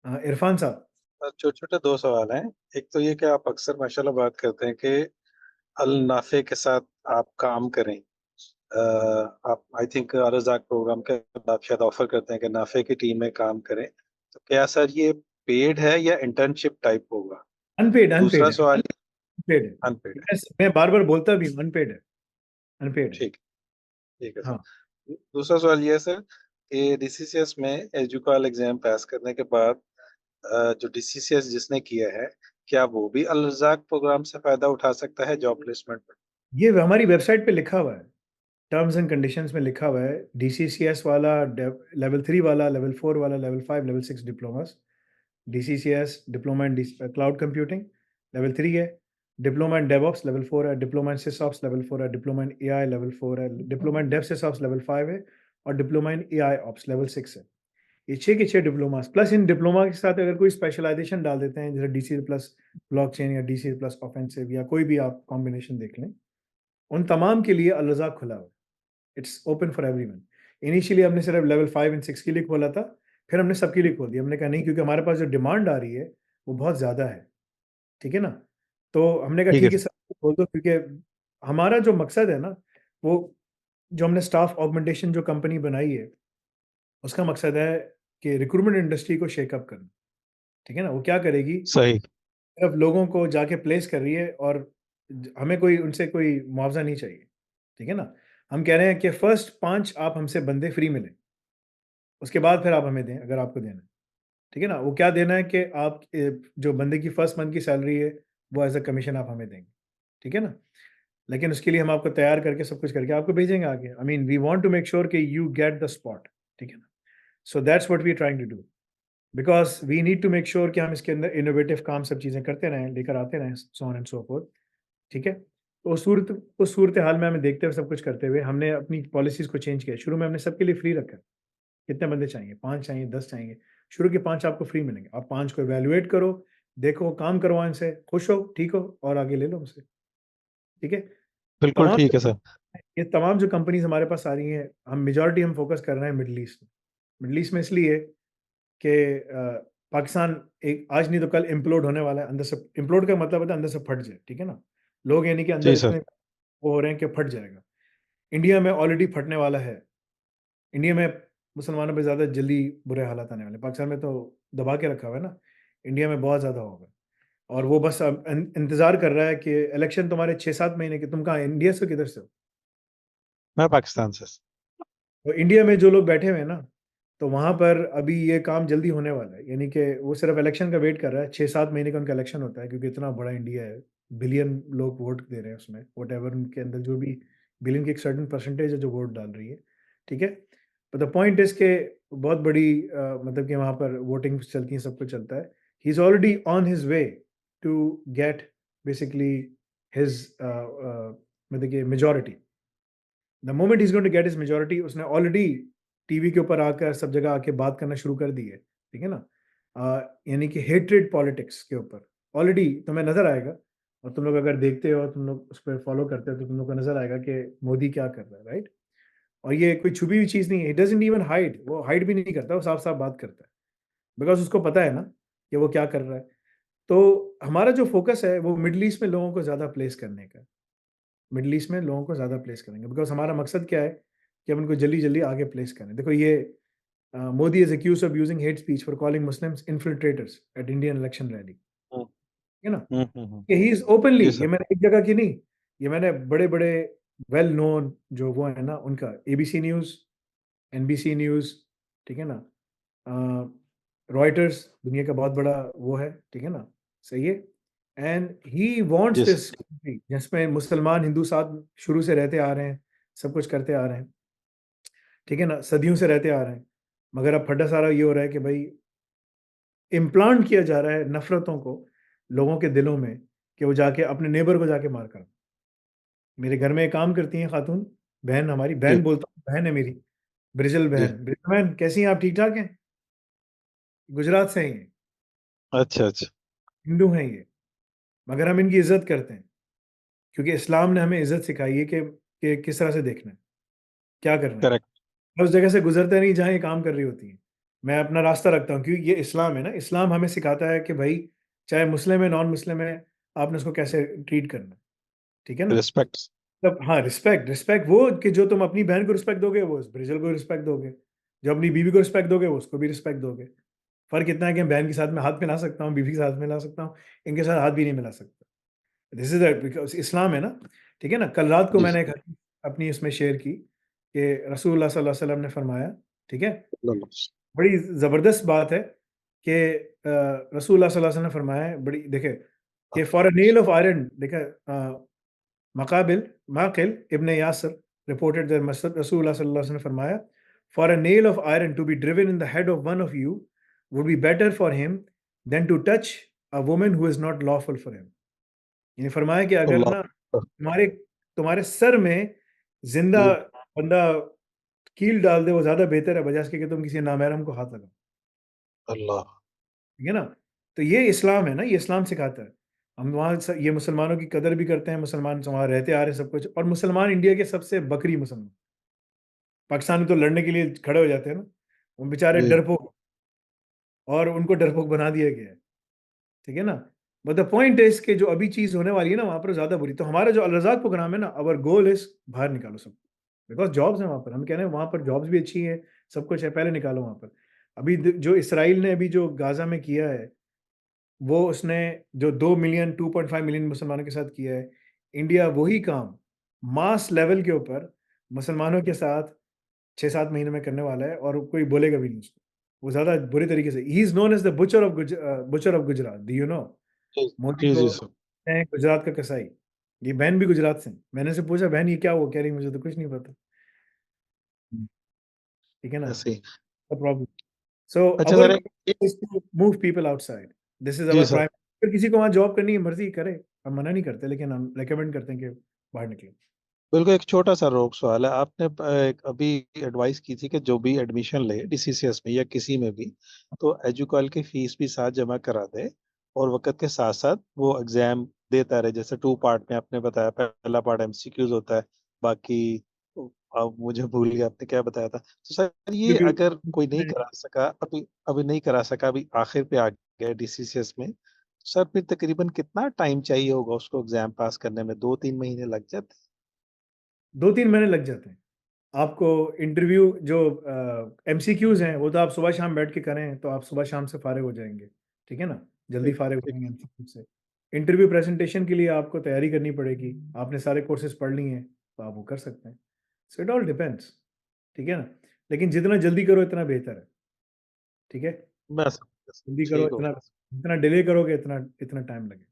इरफान साहब। छोटे छोटे दो सवाल हैं। एक तो ये कि आप अक्सर माशाल्लाह बात करते हैं कि अल नाफे के साथ आप काम करें। आप आई थिंक रज़ाक प्रोग्राम के आप शायद ऑफर करते हैं कि नाफे की टीम में काम करें। तो क्या सर ये पेड है या इंटर्नशिप टाइप होगा? अनपेड अनपेड दूसरा है, सवाल अनपेड है। अनपेड है। मैं बार बार बोलता भी हूँ, अनपेड है, अनपेड है। ठीक ठीक है सर। हाँ। दूसरा सवाल ये है सर कि डीसीसीएस में एजुकाल एग्जाम पास करने के बाद जो डीसीसीएस जिसने किया है, क्या वो भी अल रज़ाक प्रोग्राम से फायदा उठा सकता है जॉब प्लेसमेंट में? ये हमारी वेबसाइट पे लिखा हुआ है, टर्म्स एंड कंडीशंस में लिखा हुआ है। डीसीसीएस वाला, लेवल 3 वाला, लेवल 4 वाला, level 5, level 6 diplomas. DCCS diploma in cloud computing level 3 है। डिप्लोमा इन डेवऑप्स लेवल 4 है। डिप्लोमा इन सिसऑप्स लेवल 4 है। डिप्लोमा इन एआई लेवल 4 है। डिप्लोमा इन डेव सिसऑप्स लेवल 5 है। और diploma in AI ops level 6 है। ये 6 के 6 डिप्लोमास, प्लस इन diploma के साथ अगर कोई स्पेशलाइजेशन डाल देते हैं, जैसे डीसी प्लस ब्लॉकचेन या डीसी प्लस ऑफेंसिव या कोई भी आप कॉम्बिनेशन देख लें, उन तमाम के लिए अल रज़ाक खुला हुआ है। It's open for everyone. Initially हमने सिर्फ लेवल 5 एंड 6 के लिए खोला था, फिर हमने सबके लिए खोल दिया। हमने कहा नहीं, क्योंकि हमारे पास जो डिमांड आ रही है वो बहुत ज़्यादा है। ठीक है ना? तो हमने कहा ठीक है ठीक है सर। सर, खोल दो, क्योंकि हमारा जो मकसद है ना, वो जो हमने स्टाफ ऑगमेंटेशन जो कंपनी बनाई है, उसका मकसद है कि रिक्रूटमेंट इंडस्ट्री को शेकअप करना। ठीक है ना? वो क्या करेगी? सही। सिर्फ लोगों को जाके प्लेस कर रही है, और हमें कोई उनसे कोई मुआवजा नहीं चाहिए। ठीक है ना? हम कह रहे हैं कि फर्स्ट 5 आप हमसे बंदे फ्री मिलें, उसके बाद फिर आप हमें दें अगर आपको देना है। ठीक है ना? वो क्या देना है कि आप जो बंदे की फर्स्ट मंथ की सैलरी है, वो एज अ कमीशन आप हमें देंगे। ठीक है ना? लेकिन उसके लिए हम आपको तैयार करके सब कुछ करके आपको भेजेंगे आगे। I mean we want to make sure कि यू गेट द स्पॉट। ठीक है ना? So that's what we are trying to do, because we need to make sure कि हम इसके अंदर इनोवेटिव काम सब चीज़ें करते रहें, लेकर आते रहें, so on and so fourth. ठीक है? तो उस सूरत हाल में हमें देखते हुए, सब कुछ करते हुए, हमने अपनी पॉलिसीज़ को चेंज किया। शुरू में हमने सबके लिए फ्री रखा। कितने बंदे चाहिए? 5 चाहिए, 10 चाहिए? शुरू के 5 आपको फ्री मिलेंगे। आप 5 को इवैल्यूएट करो, देखो, काम करवाओ इनसे, खुश हो, ठीक हो, और आगे ले लो उनसे। ठीक है? बिल्कुल तमाम ठीक है सर। ये तमाम जो कंपनीज़ हमारे पास आ रही हैं, हम फ़ोकस कर रहे हैं मिडल ईस्ट में। मिडल ईस्ट में इसलिए कि पाकिस्तान एक आज नहीं तो कल इम्प्लोड होने वाला है, अंदर से। इम्प्लोड का मतलब होता है अंदर से फट जाए। ठीक है ना? लोग यानी कि अंदर जी सर। इतने वो हो रहे हैं कि फट जाएगा। इंडिया में ऑलरेडी फटने वाला है। इंडिया में मुसलमानों पे ज़्यादा जल्दी बुरे हालात आने वाले हैं। पाकिस्तान में तो दबा के रखा हुआ है ना, इंडिया में बहुत ज़्यादा होगा। और वो बस अब इंतज़ार कर रहा है कि इलेक्शन तुम्हारे 6-7 महीने के, तुम कहाँ इंडिया से हो, किधर से हो? मैं पाकिस्तान से। तो इंडिया में जो लोग बैठे हुए हैं ना, तो वहाँ पर अभी ये काम जल्दी होने वाला है। यानी कि वो सिर्फ इलेक्शन का वेट कर रहा है। 6-7 महीने का उनका इलेक्शन होता है, क्योंकि इतना बड़ा इंडिया है। बिलियन लोग वोट दे रहे हैं उसमें, व्हाटएवर उनके अंदर जो भी बिलियन की एक सर्टेन परसेंटेज है जो वोट डाल रही है। ठीक है? बट द पॉइंट इज़ के बहुत बड़ी मतलब कि वहाँ पर वोटिंग चलती है, सब कुछ चलता है। He is already on his way to get basically his मतलब कि majority. The moment he is going to get his majority, उसने ऑलरेडी टीवी के ऊपर आकर सब जगह आके बात करना शुरू कर दी है। ठीक है ना? यानी कि हेट्रेड पॉलिटिक्स के ऊपर ऑलरेडी तुम्हें नज़र आएगा। और तुम लोग अगर देखते हो, तुम लोग उस पे फॉलो करते हो, तो तुम लोग को नज़र आएगा कि मोदी क्या कर रहा है, राइट? और ये कोई छुपी हुई चीज़ नहीं है। ही डज़न्ट इवन हाइड, वो हाइड भी नहीं करता, वो साफ-साफ बात करता है। बिकॉज़ उसको पता है ना कि वो क्या कर रहा है। तो हमारा जो फ़ोकस है वो मिडल ईस्ट में लोगों को ज़्यादा प्लेस करने का है। मिडल ईस्ट में लोगों को ज़्यादा प्लेस करेंगे, बिकॉज़ हमारा मकसद क्या है कि हम उनको जल्दी-जल्दी आगे प्लेस करें। देखो ये Modi is accused of using hate speech for calling Muslims infiltrators at Indian election rally, हम्म है ना? हम्म। कि ही इज़ ओपनली, जी ये सर। मैंने एक जगह की नहीं, ये मैंने बड़े-बड़े वेल नोन जो वो है ना उनका, एबीसी न्यूज़, एनबीसी न्यूज़, ठीक है ना? रॉयटर्स दुनिया का बहुत बड़ा वो है, ठीक है ना? सही है? एंड ही वांट्स जी सर। दिस कंट्री जिसमें मुसलमान, हिंदू साथ शुरू से रहते आ रहे हैं, सब कुछ करते आ रहे हैं, ठीक है ना? सदियों से रहते आ रहे हैं। मगर अब फटा सारा ये हो रहा है कि भई इम्प्लांट किया जा रहा है नफ़रतों को लोगों के दिलों में, कि वो जाके अपने नेबर को जाके मार कर। मेरे घर में एक काम करती हैं खातून, बहन, हमारी जी बहन बोलता हूँ, बहन है मेरी, ब्रिजल जी। बहन। ब्रिजल बहन कैसी हैं आप, ठीक-ठाक हैं? गुजरात से हैं ये, अच्छा अच्छा। हिंदू हैं ये, मगर हम इनकी इज़्ज़त करते हैं, क्योंकि इस्लाम ने हमें इज़्ज़त सिखाई है कि किस तरह से देखना है, क्या करना है। करेक्ट। मैं उस जगह से गुज़रता नहीं जहाँ ये काम कर रही होती हैं। मैं अपना रास्ता रखता हूँ, क्योंकि ये इस्लाम है ना, इस्लाम हमें सिखाता है कि भाई चाहे मुस्लिम है, नॉन मुस्लिम है, आपने उसको कैसे ट्रीट करना है, ठीक है ना? रिस्पेक्ट। मतलब हाँ, रिस्पेक्ट, रिस्पेक्ट वो कि जो तुम अपनी बहन को रिस्पेक्ट दोगे, वो उस ब्रिजल को रिस्पेक्ट दोगे। जो अपनी बीवी को रिस्पेक्ट दोगे, वो उसको भी रिस्पेक्ट दोगे। फ़र्क इतना है कि बहन के साथ में हाथ मिला सकता हूँ, बीवी के साथ मिला सकता हूँ, इनके साथ हाथ भी नहीं मिला सकता। दिस इज़ बिकॉज़ इस्लाम है ना, ठीक है ना? कल रात को जी। मैंने एक हदीस अपनी इसमें शेयर की कि रसूलुल्लाह सल्लल्लाहु अलैहि वसल्लम ने फरमाया, ठीक है? बड़ी ज़बरदस्त बात है कि रसूलुल्लाह सल्लल्लाहु अलैहि वसल्लम ने फरमाया है, बड़ी देखें कि for a nail of iron, देखें मकाबिल Maqil ibn Yasir reported that रसूलुल्लाह सल्लल्लाहु अलैहि वसल्लम ने फरमाया, for a nail of iron to be driven in the head of one of you would be better for him than to touch a woman who is not lawful for him. यानी फरमाया कि अगर अल्लाह। ना तुम्हारे तुम्हारे sir में ज़िंदा जी। बंदा कील डाल दे, वो ज़्यादा बेहतर है बजाए इसके कि तुम किसी नामहरम को हाथ लगाओ। अल्लाह। ठीक है ना? तो ये इस्लाम है ना, ये इस्लाम सिखाता है। हम वहाँ स ये मुसलमानों की कदर भी करते हैं, मुसलमान वहाँ रहते आ रहे हैं सब कुछ, और मुसलमान इंडिया के सबसे बकरी मुसलमान। पाकिस्तान में तो लड़ने के लिए खड़े हो जाते हैं ना, वो बेचारे जी। डरपोक, और उनको डरपोक बना दिया गया है। ठीक है ना? बट द पॉइंट इज़ कि जो अभी चीज़ होने वाली है ना, वहाँ पर ज़्यादा बुरी। तो हमारा जो अल रज़ाक प्रोग्राम है ना, आवर गोल इज़ बाहर निकालो सबको। बिकॉज़ जॉब्स हैं वहाँ पर। हम कह रहे हैं वहाँ पर जॉब्स भी अच्छी हैं, सब कुछ है, पहले निकालो वहाँ पर। अभी द जो इसराइल ने अभी जो गाज़ा में किया है, वो उसने जो 2 मिलियन 2.5 मिलियन मुसलमानों के साथ किया है, इंडिया वही काम मास लेवल के ऊपर मुसलमानों के साथ 6-7 महीने में करने वाला है, और कोई बोलेगा भी नहीं उसको। वो ज़्यादा बुरे तरीके से, he is known as the butcher of Gujarat, do you know? जी। मोदी जी, को जी सर। कहते हैं गुजरात का कसाई। ये बहन भी गुजरात से है। मैंने उससे पूछा, बहन ये क्या हुआ? कह रही मुझे तो कुछ नहीं पता। ठीक है ना? ऐसे ही। No problem. सो अच्छा आवर सर, एक goal is to move people outside. This is जी आवर सर। प्राइम। अगर किसी को वहाँ जॉब करनी है, मर्ज़ी करे, हम मना नहीं करते, लेकिन हम रिकमेंड करते हैं कि बाहर निकले। बिल्कुल, एक छोटा-सा रोक सवाल है। आपने एक अभी एडवाइस की थी कि जो भी एडमिशन ले डीसीसीएस में या किसी में भी, तो एजुकॉल की फीस भी साथ जमा करा दे और वक़्त के साथ-साथ वो एग्ज़ाम देता रहे। जैसे 2 पार्ट में आपने बताया, पहला पार्ट एमसीक्यूज़ होता है, बाकी अब मुझे भूल गया आपने क्या बताया था। तो सर ये क्योंकि अगर कोई नहीं करा सका, अभी अभी नहीं करा सका, अभी आखिर पे आ गया डीसीसीएस में, सर फिर तकरीबन कितना टाइम चाहिए होगा उसको एग्ज़ाम पास करने में? 2-3 महीने लग जाते हैं? 2-3 महीने लग जाते हैं। आपको इंटरव्यू जो एमसीक्यूज़ हैं, वो तो आप सुबह-शाम बैठ के करें, तो आप सुबह-शाम से फ़ारिग हो जाएँगे। ठीक है ना? जल्दी ठीक, फ़ारिग हो ठीक। जाएँगे एमसीक्यू से। इंटरव्यू प्रेज़ेंटेशन के लिए आपको तैयारी करनी पड़ेगी। आपने सारे कोर्सेज़ पढ़ लिए हैं, तो आप वो कर सकते हैं। So it all depends. ठीक है ना? लेकिन जितना जल्दी करो, इतना बेहतर है। ठीक है? मैं समझ गया सर, जल्दी करो, ठीक हो इतना गया। जितना डिले करोगे, इतना इतना टाइम लगेगा।